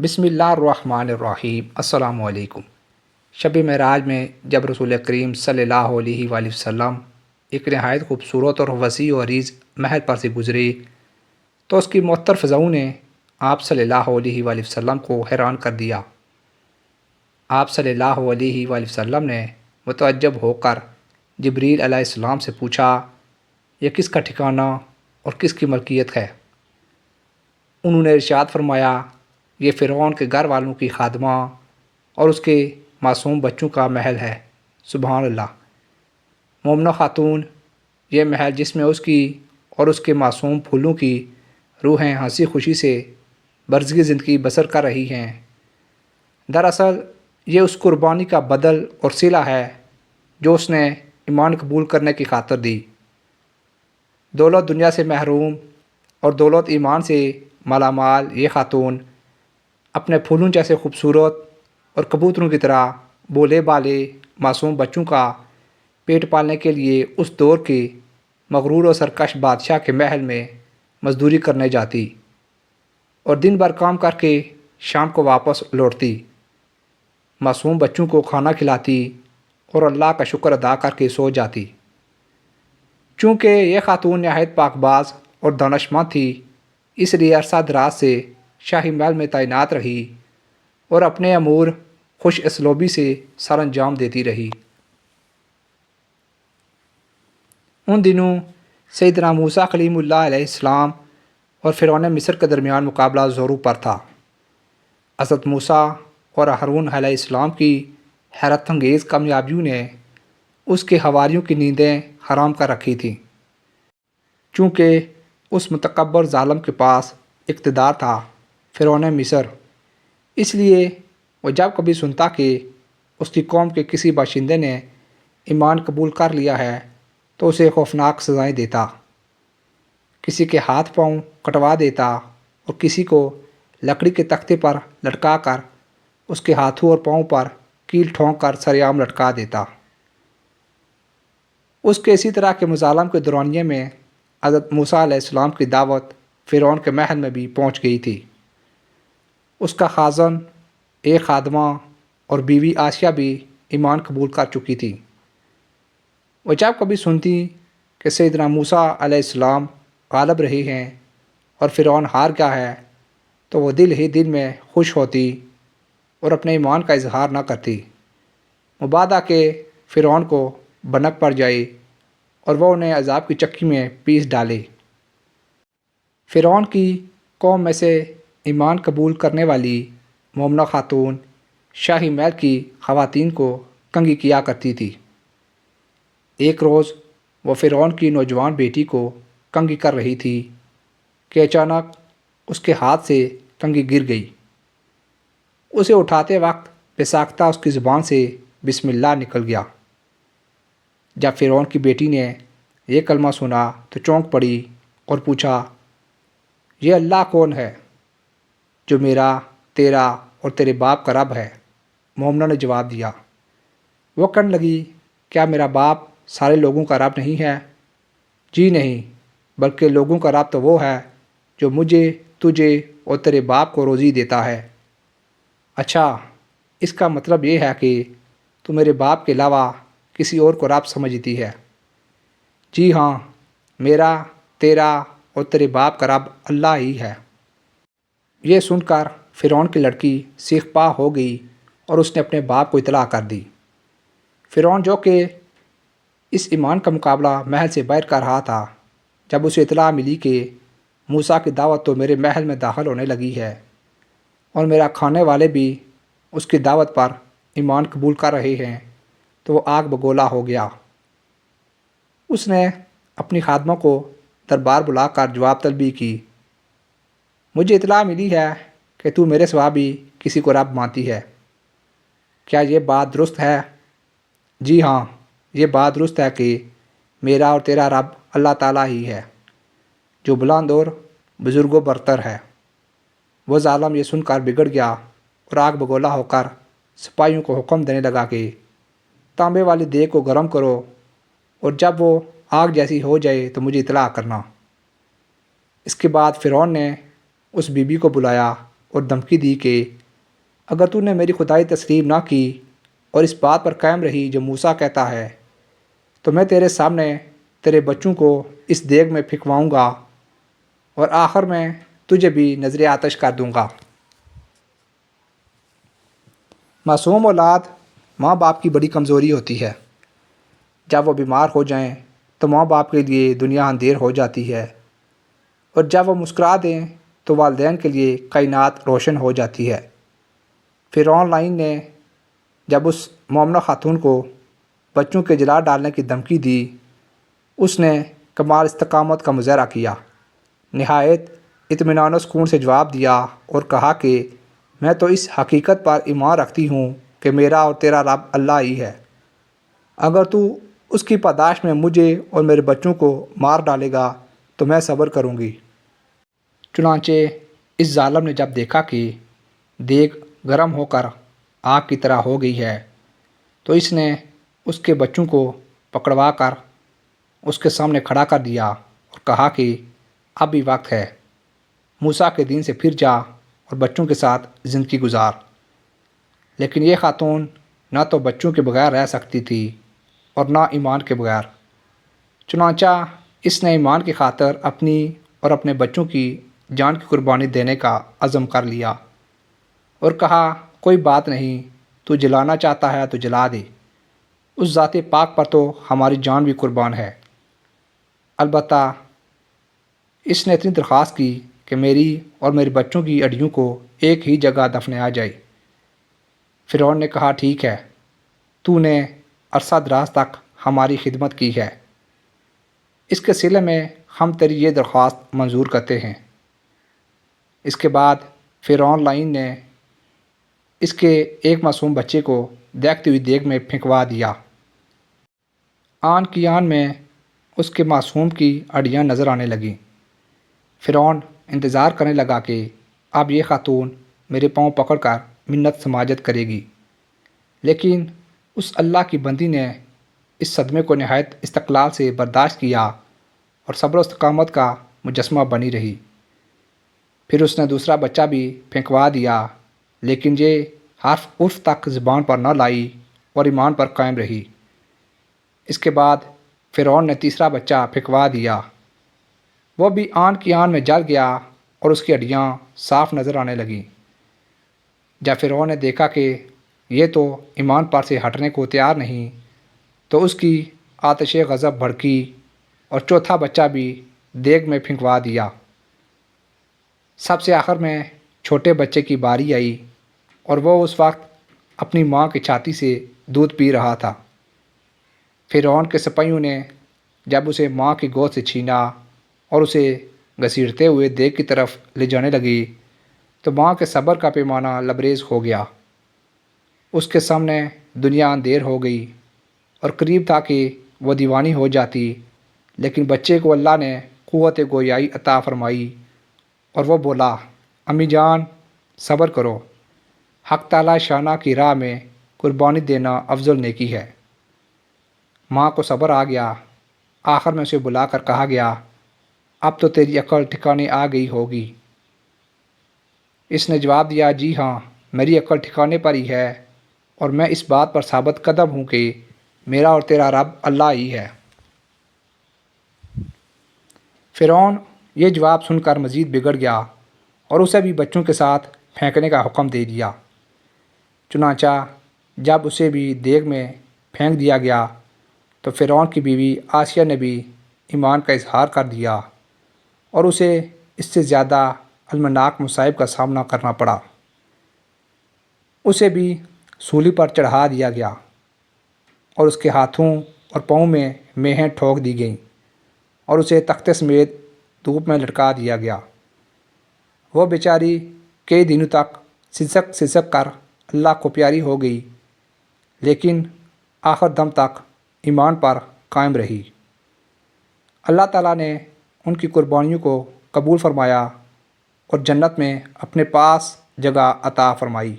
بسم اللہ الرحمن الرحیم۔ السلام علیکم۔ شب معراج میں جب رسول کریم صلی اللہ علیہ وآلہ وسلم ایک نہایت خوبصورت اور وسیع و عریض محل پر سے گزرے تو اس کی معطر فضاؤں نے آپ صلی اللہ علیہ وآلہ وسلم کو حیران کر دیا۔ آپ صلی اللہ علیہ وآلہ وسلم نے متعجب ہو کر جبریل علیہ السلام سے پوچھا، یہ کس کا ٹھکانہ اور کس کی ملکیت ہے؟ انہوں نے ارشاد فرمایا، یہ فرعون کے گھر والوں کی خادمہ اور اس کے معصوم بچوں کا محل ہے۔ سبحان اللہ۔ مومنہ خاتون، یہ محل جس میں اس کی اور اس کے معصوم پھولوں کی روحیں ہنسی خوشی سے برزگی زندگی بسر کر رہی ہیں، دراصل یہ اس قربانی کا بدل اور صلہ ہے جو اس نے ایمان قبول کرنے کی خاطر دی۔ دولت دنیا سے محروم اور دولت ایمان سے مالا مال یہ خاتون اپنے پھولوں جیسے خوبصورت اور کبوتروں کی طرح بولے بالے معصوم بچوں کا پیٹ پالنے کے لیے اس دور کے مغرور و سرکش بادشاہ کے محل میں مزدوری کرنے جاتی اور دن بھر کام کر کے شام کو واپس لوٹتی، معصوم بچوں کو کھانا کھلاتی اور اللہ کا شکر ادا کر کے سو جاتی۔ چونکہ یہ خاتون نہایت پاک باز اور دانشمند تھی، اس لیے عرصہ دراز سے شاہی محل میں تعینات رہی اور اپنے امور خوش اسلوبی سے سر انجام دیتی رہی۔ ان دنوں سیدنا موسیٰ کلیم اللہ علیہ السلام اور فرعون مصر کے درمیان مقابلہ زوروں پر تھا۔ حضرت موسیٰ اور ہارون علیہ السلام کی حیرت انگیز کامیابیوں نے اس کے حواریوں کی نیندیں حرام کر رکھی تھیں۔ چونکہ اس متکبر ظالم کے پاس اقتدار تھا، فرعون مصر، اس لیے وہ جب کبھی سنتا کہ اس کی قوم کے کسی باشندے نے ایمان قبول کر لیا ہے تو اسے خوفناک سزائیں دیتا، کسی کے ہاتھ پاؤں کٹوا دیتا اور کسی کو لکڑی کے تختے پر لٹکا کر اس کے ہاتھوں اور پاؤں پر کیل ٹھونک کر سریعام لٹکا دیتا۔ اس کے اسی طرح کے مظالم کے دورانیے میں حضرت موسیٰ علیہ السلام کی دعوت فرعون کے محل میں بھی پہنچ گئی تھی۔ اس کا خازن، ایک خادمہ اور بیوی آسیہ بھی ایمان قبول کر چکی تھی۔ وہ جب کبھی سنتی کہ سیدنا موسیٰ علیہ السلام غالب رہے ہیں اور فرعون ہار گیا ہے تو وہ دل ہی دل میں خوش ہوتی اور اپنے ایمان کا اظہار نہ کرتی، مبادا کہ فرعون کو بنک پڑ جائے اور وہ انہیں عذاب کی چکی میں پیس ڈالے۔ فرعون کی قوم میں سے ایمان قبول کرنے والی مومنہ خاتون شاہی محل کی خواتین کو کنگھی کیا کرتی تھی۔ ایک روز وہ فرعون کی نوجوان بیٹی کو کنگھی کر رہی تھی کہ اچانک اس کے ہاتھ سے کنگھی گر گئی۔ اسے اٹھاتے وقت بے ساختہ اس کی زبان سے بسم اللہ نکل گیا۔ جب فرعون کی بیٹی نے یہ کلمہ سنا تو چونک پڑی اور پوچھا، یہ اللہ کون ہے جو میرا، تیرا اور تیرے باپ کا رب ہے؟ مومنہ نے جواب دیا۔ وہ کہنے لگی، کیا میرا باپ سارے لوگوں کا رب نہیں ہے؟ جی نہیں، بلکہ لوگوں کا رب تو وہ ہے جو مجھے، تجھے اور تیرے باپ کو روزی دیتا ہے۔ اچھا، اس کا مطلب یہ ہے کہ تو میرے باپ کے علاوہ کسی اور کو رب سمجھتی ہے؟ جی ہاں، میرا، تیرا اور تیرے باپ کا رب اللہ ہی ہے۔ یہ سن کر فرعون کی لڑکی سیخ پا ہو گئی اور اس نے اپنے باپ کو اطلاع کر دی۔ فرعون جو کہ اس ایمان کا مقابلہ محل سے باہر کر رہا تھا، جب اسے اطلاع ملی کہ موسیٰ کی دعوت تو میرے محل میں داخل ہونے لگی ہے اور میرا کھانے والے بھی اس کی دعوت پر ایمان قبول کر رہے ہیں، تو وہ آگ بگولا ہو گیا۔ اس نے اپنی خادمہ کو دربار بلا کر جواب طلبی کی، مجھے اطلاع ملی ہے کہ تو میرے سوا بھی کسی کو رب مانتی ہے، کیا یہ بات درست ہے؟ جی ہاں، یہ بات درست ہے کہ میرا اور تیرا رب اللہ تعالیٰ ہی ہے جو بلند اور بزرگ و برتر ہے۔ وہ ظالم یہ سن کر بگڑ گیا اور آگ بگولا ہو کر سپاہیوں کو حکم دینے لگا کہ تانبے والی دیگ کو گرم کرو اور جب وہ آگ جیسی ہو جائے تو مجھے اطلاع کرنا۔ اس کے بعد فرعون نے اس بی بی کو بلایا اور دھمکی دی کہ اگر تو نے میری خدائی تسلیم نہ کی اور اس بات پر قائم رہی جو موسیٰ کہتا ہے تو میں تیرے سامنے تیرے بچوں کو اس دیگ میں پھینکواؤں گا اور آخر میں تجھے بھی نذر آتش کر دوں گا۔ معصوم اولاد ماں باپ کی بڑی کمزوری ہوتی ہے۔ جب وہ بیمار ہو جائیں تو ماں باپ کے لیے دنیا اندھیر ہو جاتی ہے، اور جب وہ مسکرا دیں تو والدین کے لیے کائنات روشن ہو جاتی ہے۔ فرعون لعین نے جب اس مومنہ خاتون کو بچوں کے جلا ڈالنے کی دھمکی دی، اس نے کمال استقامت کا مظاہرہ کیا، نہایت اطمینان و سکون سے جواب دیا اور کہا کہ میں تو اس حقیقت پر ایمان رکھتی ہوں کہ میرا اور تیرا رب اللہ ہی ہے۔ اگر تو اس کی پاداش میں مجھے اور میرے بچوں کو مار ڈالے گا تو میں صبر کروں گی۔ چنانچہ اس ظالم نے جب دیکھا کہ دیگ گرم ہو کر آگ کی طرح ہو گئی ہے تو اس نے اس کے بچوں کو پکڑوا کر اس کے سامنے کھڑا کر دیا اور کہا کہ اب بھی وقت ہے، موسیٰ کے دین سے پھر جا اور بچوں کے ساتھ زندگی گزار۔ لیکن یہ خاتون نہ تو بچوں کے بغیر رہ سکتی تھی اور نہ ایمان کے بغیر، چنانچہ اس نے ایمان کی خاطر اپنی اور اپنے بچوں کی جان کی قربانی دینے کا عزم کر لیا اور کہا کوئی بات نہیں، تو جلانا چاہتا ہے تو جلا دے، اس ذات پاک پر تو ہماری جان بھی قربان ہے۔ البتہ اس نے اتنی درخواست کی کہ میری اور میرے بچوں کی ہڈیوں کو ایک ہی جگہ دفنایا جائے۔ فرعون نے کہا ٹھیک ہے، تو نے عرصہ دراز تک ہماری خدمت کی ہے، اس کے صلے میں ہم تیری یہ درخواست منظور کرتے ہیں۔ اس کے بعد فرعون لعین نے اس کے ایک معصوم بچے کو دیکھتی ہوئی دیگ میں پھینکوا دیا۔ آن کی آن میں اس کے معصوم کی ہڈیاں نظر آنے لگیں۔ فرعون انتظار کرنے لگا کہ اب یہ خاتون میرے پاؤں پکڑ کر منت سماجت کرے گی، لیکن اس اللہ کی بندی نے اس صدمے کو نہایت استقلال سے برداشت کیا اور صبر و استقامت کا مجسمہ بنی رہی۔ پھر اس نے دوسرا بچہ بھی پھینکوا دیا، لیکن یہ حرف عرف تک زبان پر نہ لائی اور ایمان پر قائم رہی۔ اس کے بعد فرعون نے تیسرا بچہ پھینکوا دیا، وہ بھی آن کی آن میں جل گیا اور اس کی ہڈیاں صاف نظر آنے لگیں۔ جب فرعون نے دیکھا کہ یہ تو ایمان پر سے ہٹنے کو تیار نہیں تو اس کی آتش غضب بھڑکی اور چوتھا بچہ بھی دیگ میں پھینکوا دیا۔ سب سے آخر میں چھوٹے بچے کی باری آئی اور وہ اس وقت اپنی ماں کی چھاتی سے دودھ پی رہا تھا۔ فرعون کے سپاہیوں نے جب اسے ماں کی گود سے چھینا اور اسے گھسیٹتے ہوئے دیگ کی طرف لے جانے لگے تو ماں کے صبر کا پیمانہ لبریز ہو گیا۔ اس کے سامنے دنیا اندھیر ہو گئی اور قریب تھا کہ وہ دیوانی ہو جاتی، لیکن بچے کو اللہ نے قوت گویائی عطا فرمائی اور وہ بولا امی جان صبر کرو، حق تعالی شانہ کی راہ میں قربانی دینا افضل نیکی ہے۔ ماں کو صبر آ گیا۔ آخر میں اسے بلا کر کہا گیا اب تو تیری عقل ٹھکانے آ گئی ہوگی۔ اس نے جواب دیا جی ہاں، میری عقل ٹھکانے پر ہی ہے اور میں اس بات پر ثابت قدم ہوں کہ میرا اور تیرا رب اللہ ہی ہے۔ فرعون یہ جواب سن کر مزید بگڑ گیا اور اسے بھی بچوں کے ساتھ پھینکنے کا حکم دے دیا۔ چنانچہ جب اسے بھی دیگ میں پھینک دیا گیا تو فرعون کی بیوی آسیہ نے بھی ایمان کا اظہار کر دیا اور اسے اس سے زیادہ المناک مصائب کا سامنا کرنا پڑا۔ اسے بھی سولی پر چڑھا دیا گیا اور اس کے ہاتھوں اور پاؤں میں میخیں ٹھوک دی گئیں اور اسے تختے سمیت دھوپ میں لٹکا دیا گیا۔ وہ بیچاری کئی دنوں تک سسک سسک کر اللہ کو پیاری ہو گئی، لیکن آخر دم تک ایمان پر قائم رہی۔ اللہ تعالیٰ نے ان کی قربانیوں کو قبول فرمایا اور جنت میں اپنے پاس جگہ عطا فرمائی۔